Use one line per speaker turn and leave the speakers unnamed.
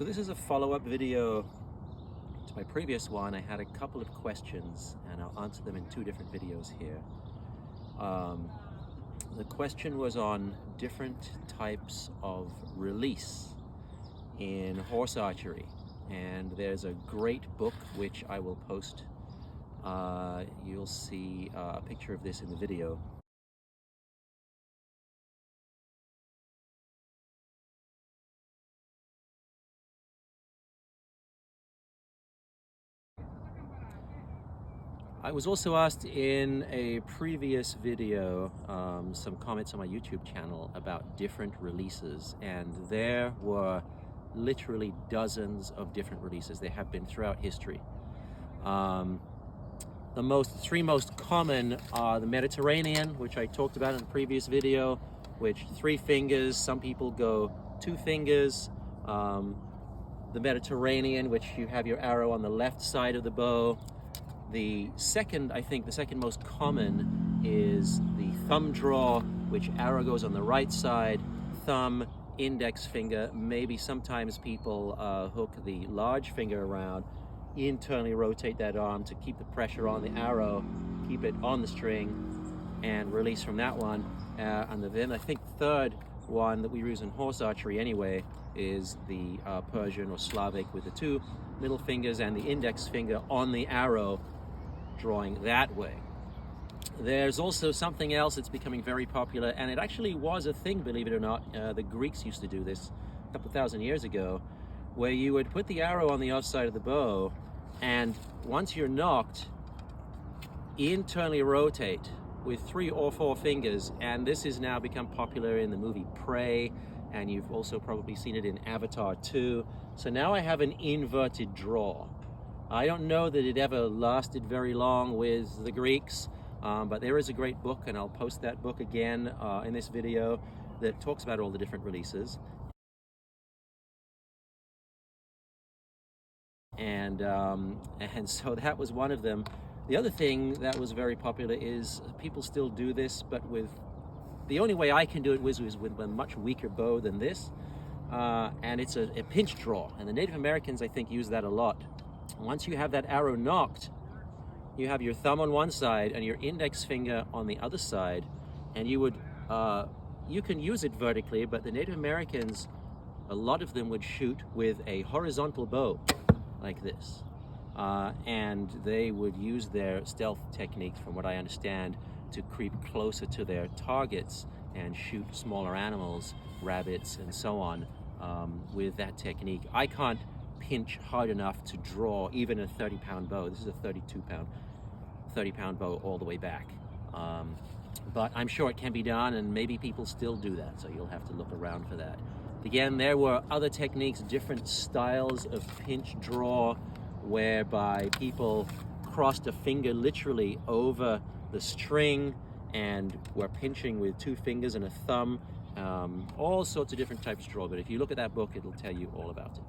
So this is a follow-up video to my previous one. I had a couple of questions and I'll answer them in two different videos here. The question was on different types of release in horse archery, and there's a great book which I will post. You'll see a picture of this in the video. I was also asked in a previous video some comments on my YouTube channel about different releases, and there were literally dozens of different releases. There have been throughout history. The three most common are the Mediterranean, which I talked about in the previous video, which 3 fingers, some people go 2 fingers. The Mediterranean, which you have your arrow on the left side of the bow. The second most common is the thumb draw, which arrow goes on the right side, thumb, index finger. Maybe sometimes people hook the large finger around, internally rotate that arm to keep the pressure on the arrow, keep it on the string, and release from that one. And then I think third one that we use in horse archery anyway is the Persian or Slavic, with the 2 middle fingers and the index finger on the arrow, drawing that way. There's also something else that's becoming very popular, and it actually was a thing, believe it or not. The Greeks used to do this a couple thousand years ago, where you would put the arrow on the outside of the bow, and once you're knocked, internally rotate with 3 or 4 fingers. And this has now become popular in the movie Prey, and you've also probably seen it in Avatar 2. So now I have an inverted draw. I don't know that it ever lasted very long with the Greeks, but there is a great book, and I'll post that book again in this video, that talks about all the different releases. And so that was one of them. The other thing that was very popular is people still do this, but with the only way I can do it is with a much weaker bow than this, and it's a pinch draw. And the Native Americans, I think, use that a lot. Once you have that arrow knocked, you have your thumb on one side and your index finger on the other side, and you can use it vertically, but the Native Americans, a lot of them would shoot with a horizontal bow like this, and they would use their stealth techniques, from what I understand, to creep closer to their targets and shoot smaller animals, rabbits and so on, with that technique. I can't pinch hard enough to draw even a 30-pound bow. This is a 30-pound bow all the way back. But I'm sure it can be done, and maybe people still do that, so you'll have to look around for that. Again, there were other techniques, different styles of pinch draw, whereby people crossed a finger literally over the string and were pinching with 2 fingers and a thumb. All sorts of different types of draw, but if you look at that book, it'll tell you all about it.